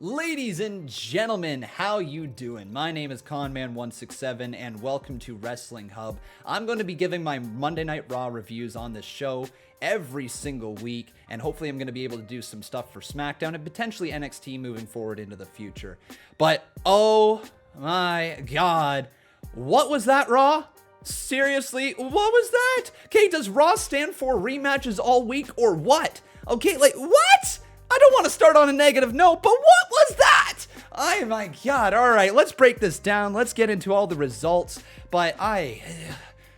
Ladies and gentlemen, how you doing? My name is Conman167 and welcome to Wrestling Hub. I'm going to be giving my Monday Night Raw reviews on this show every single week, and hopefully I'm going to be able to do some stuff for SmackDown and potentially NXT moving forward into the future. But oh my god, what was that, Raw? Seriously, what was that? Okay, does Raw stand for rematches all week or what? Okay, like what? I don't want to start on a negative note, but what was that? Oh my god. All right, let's break this down. Let's get into all the results. But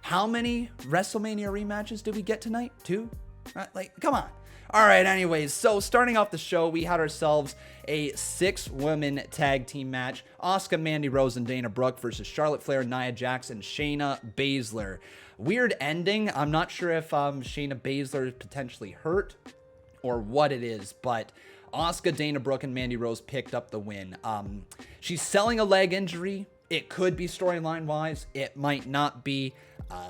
how many WrestleMania rematches did we get tonight? 2? Come on. All right, anyways, so starting off the show, we had ourselves a 6-woman tag team match. Asuka, Mandy Rose, and Dana Brooke versus Charlotte Flair, Nia Jax, and Shayna Baszler. Weird ending. I'm not sure if Shayna Baszler is potentially hurt or what it is, but Asuka, Dana Brooke, and Mandy Rose picked up the win. She's selling a leg injury. It could be storyline wise. It might not be.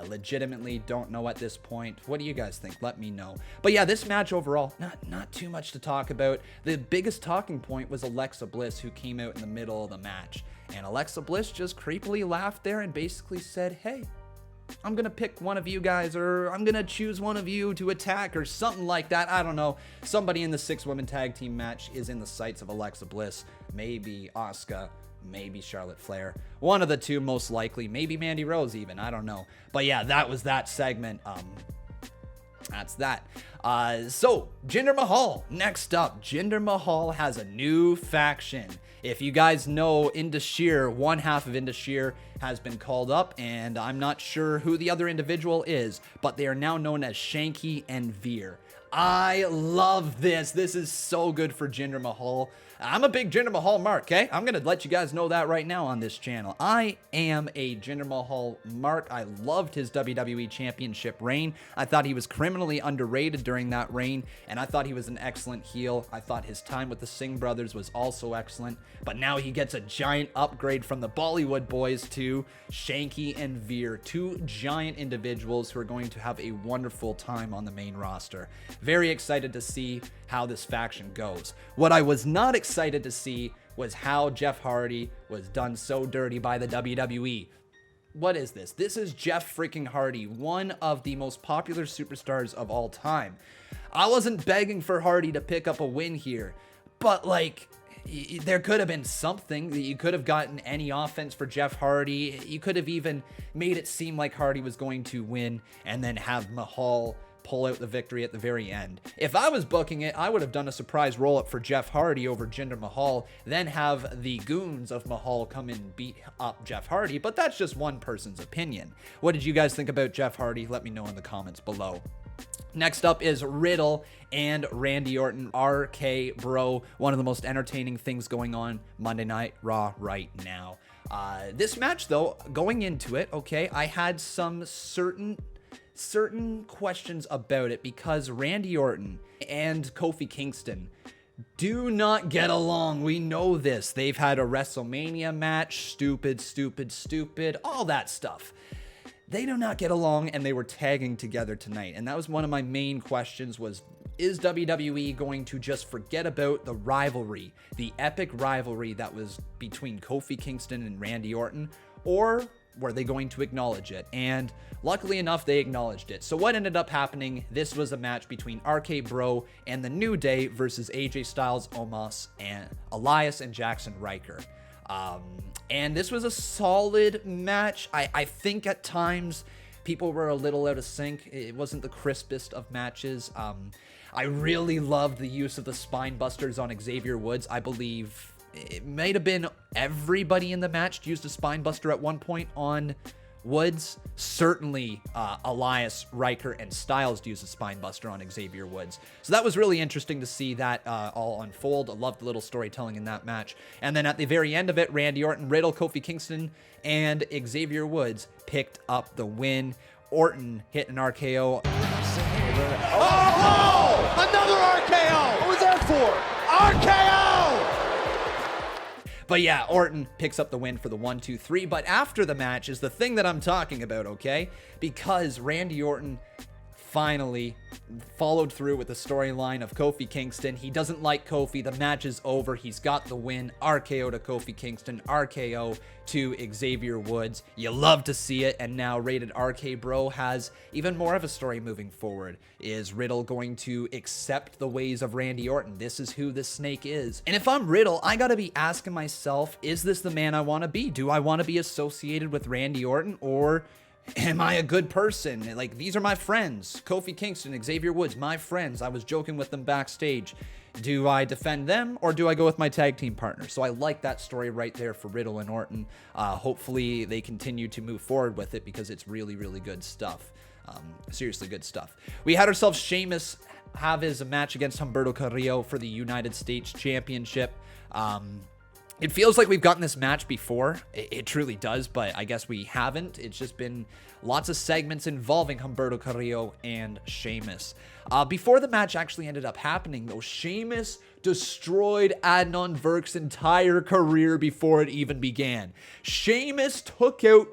Legitimately don't know at this point. What do you guys think? Let me know. But yeah, this match overall, not too much to talk about. The biggest talking point was Alexa Bliss, who came out in the middle of the match. And Alexa Bliss just creepily laughed there and basically said, hey, I'm going to pick one of you guys, or I'm going to choose one of you to attack, or something like that. I don't know. Somebody in the 6-woman tag team match is in the sights of Alexa Bliss. Maybe Asuka, maybe Charlotte Flair. One of the two, most likely. Maybe Mandy Rose even. I don't know. But yeah, that was that segment. That's that. So, Jinder Mahal. Next up, Jinder Mahal has a new faction. If you guys know, Indashir, one half of Indashir has been called up, and I'm not sure who the other individual is, but they are now known as Shanky and Veer. I love this. This is so good for Jinder Mahal. I'm a big Jinder Mahal mark, okay? I'm going to let you guys know that right now on this channel. I am a Jinder Mahal mark. I loved his WWE Championship reign. I thought he was criminally underrated during that reign, and I thought he was an excellent heel. I thought his time with the Singh brothers was also excellent, but now he gets a giant upgrade from the Bollywood boys to Shanky and Veer, two giant individuals who are going to have a wonderful time on the main roster. Very excited to see how this faction goes. What I was not excited to see was how Jeff Hardy was done so dirty by the WWE. What is this? This is Jeff freaking Hardy, one of the most popular superstars of all time. I wasn't begging for Hardy to pick up a win here, but like, there could have been something. You could have gotten any offense for Jeff Hardy. You could have even made it seem like Hardy was going to win and then have Mahal pull out the victory at the very end. If I was booking it, I would have done a surprise roll-up for Jeff Hardy over Jinder Mahal, then have the goons of Mahal come and beat up Jeff Hardy, but that's just one person's opinion. What did you guys think about Jeff Hardy? Let me know in the comments below. Next up is Riddle and Randy Orton, RK Bro, one of the most entertaining things going on Monday Night Raw right now. This match, though, going into it, okay, I had some certain questions about it because Randy Orton and Kofi Kingston do not get along. We know this. They've had a WrestleMania match, stupid, all that stuff. They do not get along, and they were tagging together tonight. And that was one of my main questions was, is WWE going to just forget about the rivalry, the epic rivalry that was between Kofi Kingston and Randy Orton, or were they going to acknowledge it? And luckily enough, they acknowledged it. So what ended up happening, this was a match between RK Bro and The New Day versus AJ Styles, Omos, and Elias and Jackson Riker. And this was a solid match. I think at times people were a little out of sync. It wasn't the crispest of matches. I really loved the use of the spine busters on Xavier Woods. I believe it might have been everybody in the match used a spine buster at one point on Woods. Certainly Elias, Riker, and Styles used a spine buster on Xavier Woods. So that was really interesting to see that all unfold. I loved the little storytelling in that match. And then at the very end of it, Randy Orton, Riddle, Kofi Kingston, and Xavier Woods picked up the win. Orton hit an RKO. Oh! Another RKO! What was that for? RKO! But yeah, Orton picks up the win for the 1-2-3. But after the match is the thing that I'm talking about, okay? Because Randy Orton finally followed through with the storyline of Kofi Kingston. He doesn't like Kofi. The match is over. He's got the win. RKO to Kofi Kingston. RKO to Xavier Woods. You love to see it. And now Rated RK Bro has even more of a story moving forward. Is Riddle going to accept the ways of Randy Orton? This is who the Snake is. And if I'm Riddle, I gotta be asking myself, is this the man I want to be? Do I want to be associated with Randy Orton, or am I a good person? Like, these are my friends. Kofi Kingston, Xavier Woods, my friends. I was joking with them backstage. Do I defend them, or do I go with my tag team partner? So I like that story right there for Riddle and Orton. Hopefully they continue to move forward with it, because it's really, really good stuff. Seriously good stuff. We had ourselves Sheamus have his match against Humberto Carrillo for the United States Championship. It feels like we've gotten this match before. It truly does, but I guess we haven't. It's just been lots of segments involving Humberto Carrillo and Sheamus. Before the match actually ended up happening, though, Sheamus destroyed Adnan Virk's entire career before it even began. Sheamus took out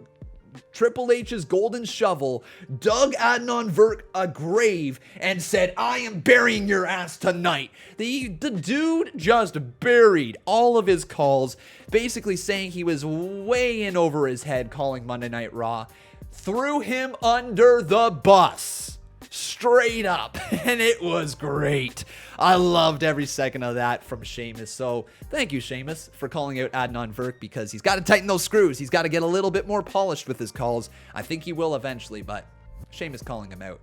Triple H's golden shovel, dug Adnan Virk a grave, and said, "I am burying your ass tonight." The dude just buried all of his calls, basically saying he was way in over his head calling Monday Night Raw. Threw him under the bus. Straight up. And it was great. I loved every second of that from Sheamus. So thank you, Sheamus, for calling out Adnan Virk, because he's got to tighten those screws. He's got to get a little bit more polished with his calls. I think he will eventually, but Sheamus calling him out.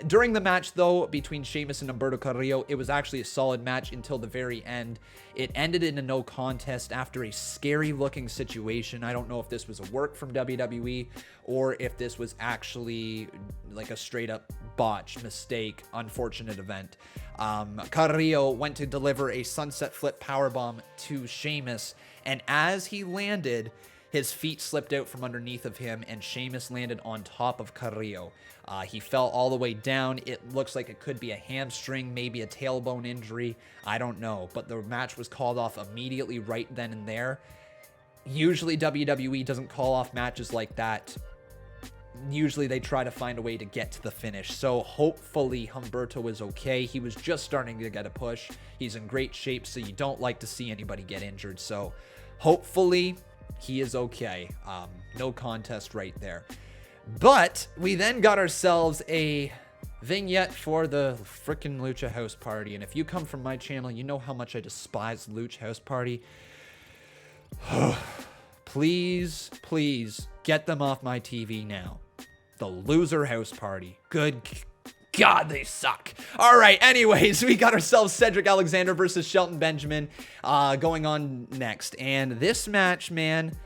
During the match, though, between Sheamus and Humberto Carrillo, it was actually a solid match until the very end. It ended in a no contest after a scary-looking situation. I don't know if this was a work from WWE or if this was actually like a straight-up botch, mistake, unfortunate event. Carrillo went to deliver a sunset flip powerbomb to Sheamus, and as he landed, his feet slipped out from underneath of him, and Sheamus landed on top of Carrillo. He fell all the way down. It looks like it could be a hamstring, maybe a tailbone injury. I don't know, but the match was called off immediately right then and there. Usually WWE doesn't call off matches like that. Usually they try to find a way to get to the finish. So hopefully Humberto is okay. He was just starting to get a push. He's in great shape, so you don't like to see anybody get injured. So hopefully he is okay. No contest right there. But we then got ourselves a vignette for the frickin' Lucha House Party. And if you come from my channel, you know how much I despise Lucha House Party. Please, please get them off my TV now. The Loser House Party. Good God, they suck. All right, anyways, we got ourselves Cedric Alexander versus Shelton Benjamin going on next. And this match, man,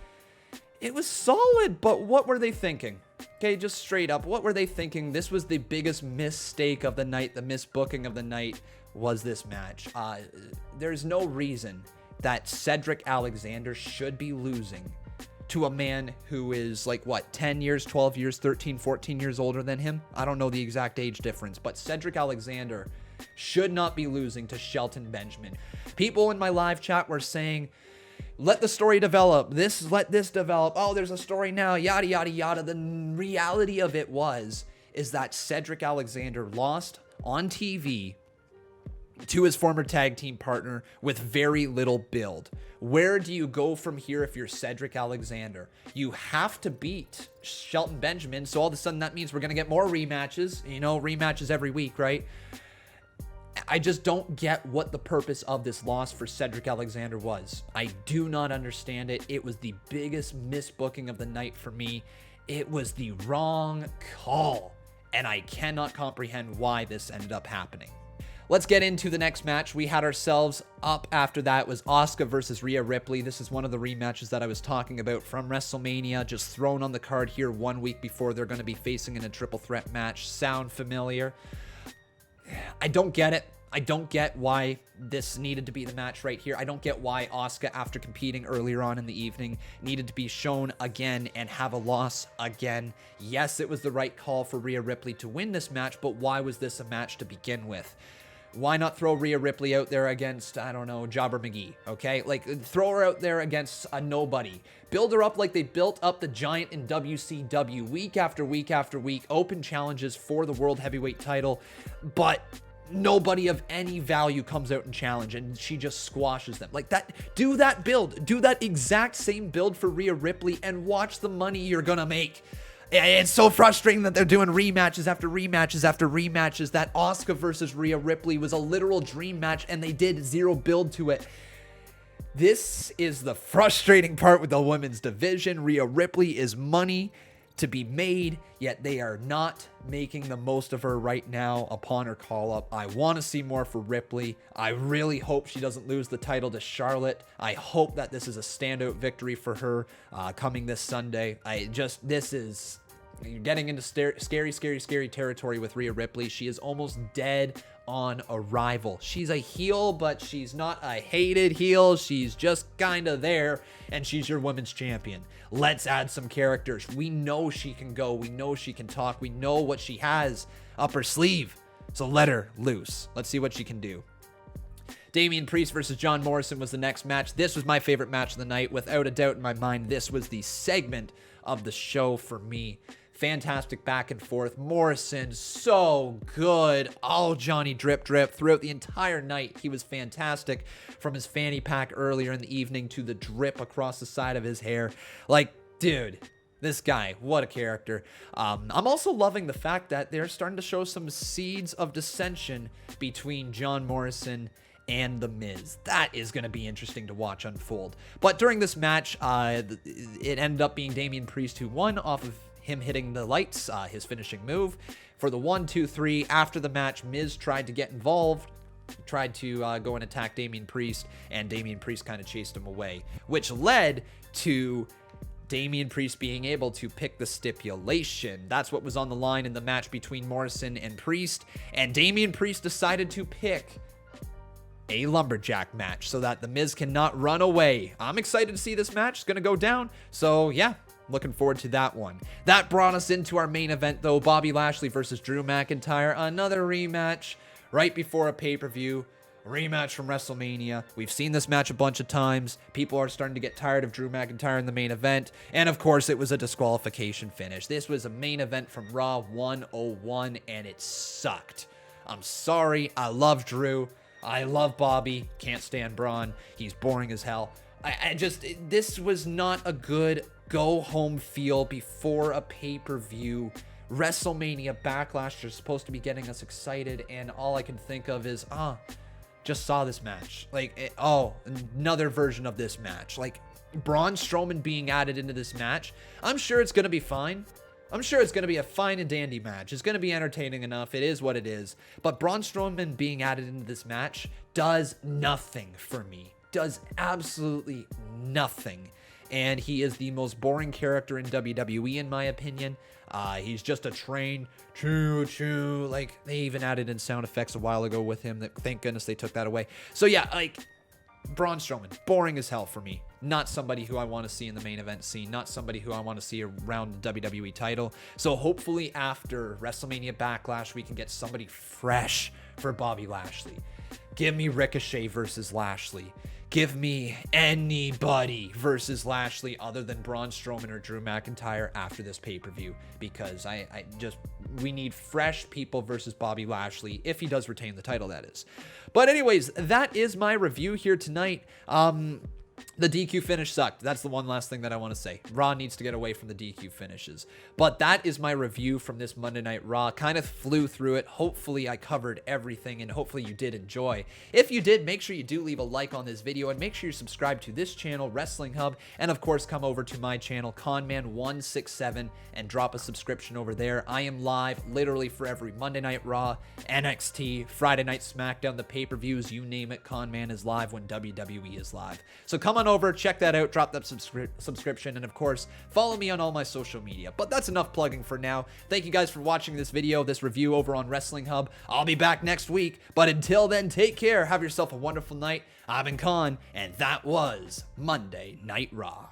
it was solid, but what were they thinking? Okay, just straight up, what were they thinking? This was the biggest mistake of the night. The misbooking of the night was this match. There's no reason that Cedric Alexander should be losing to a man who is like, what, 10 years, 12 years, 13, 14 years older than him? I don't know the exact age difference, but Cedric Alexander should not be losing to Shelton Benjamin. People in my live chat were saying, let the story develop. Let this develop. Oh, there's a story now, yada, yada, yada. The reality of it is that Cedric Alexander lost on TV to his former tag team partner with very little build. Where do you go from here if you're Cedric Alexander? You have to beat Shelton Benjamin, so all of a sudden that means we're going to get more rematches. You know, rematches every week, right? I just don't get what the purpose of this loss for Cedric Alexander was. I do not understand it. It was the biggest misbooking of the night for me. It was the wrong call, and I cannot comprehend why this ended up happening. Let's get into the next match. We had ourselves up after that was Asuka versus Rhea Ripley. This is one of the rematches that I was talking about from WrestleMania, just thrown on the card here 1 week before they're going to be facing in a triple threat match. Sound familiar? I don't get it. I don't get why this needed to be the match right here. I don't get why Asuka, after competing earlier on in the evening, needed to be shown again and have a loss again. Yes, it was the right call for Rhea Ripley to win this match, but why was this a match to begin with? Why not throw Rhea Ripley out there against, I don't know, Jobber McGee, okay? Like, throw her out there against a nobody. Build her up like they built up the Giant in WCW week after week after week. Open challenges for the World Heavyweight title, but nobody of any value comes out and challenge, and she just squashes them. Like that, do that build. Do that exact same build for Rhea Ripley and watch the money you're gonna make. It's so frustrating that they're doing rematches after rematches after rematches. That Asuka versus Rhea Ripley was a literal dream match, and they did zero build to it. This is the frustrating part with the women's division. Rhea Ripley is money to be made, yet they are not making the most of her right now upon her call-up. I want to see more for Ripley. I really hope she doesn't lose the title to Charlotte. I hope that this is a standout victory for her coming this Sunday. You're getting into scary territory with Rhea Ripley. She is almost dead on arrival. She's a heel, but she's not a hated heel. She's just kind of there, and she's your women's champion. Let's add some characters. We know she can go. We know she can talk. We know what she has up her sleeve. So let her loose. Let's see what she can do. Damien Priest versus John Morrison was the next match. This was my favorite match of the night. Without a doubt in my mind, this was the segment of the show for me. Fantastic back and forth. Morrison, so good. Oh, Johnny drip throughout the entire night. He was fantastic, from his fanny pack earlier in the evening to the drip across the side of his hair. Like, dude, this guy, what a character. I'm also loving the fact that they're starting to show some seeds of dissension between John Morrison and The Miz. That is going to be interesting to watch unfold. But during this match, it ended up being Damien Priest who won off of him hitting the lights, his finishing move. For the 1, 2, 3, after the match, Miz tried to get involved, tried to go and attack Damien Priest, and Damien Priest kind of chased him away, which led to Damien Priest being able to pick the stipulation. That's what was on the line in the match between Morrison and Priest, and Damien Priest decided to pick a lumberjack match so that The Miz cannot run away. I'm excited to see this match. It's going to go down, so yeah. Looking forward to that one. That brought us into our main event, though. Bobby Lashley versus Drew McIntyre. Another rematch right before a pay-per-view. Rematch from WrestleMania. We've seen this match a bunch of times. People are starting to get tired of Drew McIntyre in the main event. And, of course, it was a disqualification finish. This was a main event from Raw 101, and it sucked. I'm sorry. I love Drew. I love Bobby. Can't stand Braun. He's boring as hell. This was not a good go-home feel before a pay-per-view. WrestleMania Backlash, you're supposed to be getting us excited, and all I can think of is, just saw this match. Another version of this match. Like, Braun Strowman being added into this match, I'm sure it's going to be fine. I'm sure it's going to be a fine and dandy match. It's going to be entertaining enough. It is what it is. But Braun Strowman being added into this match does nothing for me. Does absolutely nothing. And he is the most boring character in WWE, in my opinion. He's just a train. Choo-choo. Like, they even added in sound effects a while ago with him. That, thank goodness they took that away. So, yeah, like, Braun Strowman, boring as hell for me. Not somebody who I want to see in the main event scene. Not somebody who I want to see around the WWE title. So, hopefully, after WrestleMania Backlash, we can get somebody fresh for Bobby Lashley. Give me Ricochet versus Lashley. Give me anybody versus Lashley other than Braun Strowman or Drew McIntyre after this pay-per-view, because we need fresh people versus Bobby Lashley, if he does retain the title, that is. But anyways, that is my review here tonight. The DQ finish sucked. That's the one last thing that I want to say. Raw needs to get away from the DQ finishes. But that is my review from this Monday Night Raw. Kind of flew through it. Hopefully I covered everything, and hopefully you did enjoy. If you did, make sure you do leave a like on this video, and make sure you subscribe to this channel, Wrestling Hub, and of course come over to my channel, Conman167, and drop a subscription over there. I am live literally for every Monday Night Raw, NXT, Friday Night SmackDown, the pay-per-views, you name it. Conman is live when WWE is live. So come on over, check that out, drop that subscription, and of course, follow me on all my social media. But that's enough plugging for now. Thank you guys for watching this video, this review over on Wrestling Hub. I'll be back next week, but until then, take care, have yourself a wonderful night. I've been Con, and that was Monday Night Raw.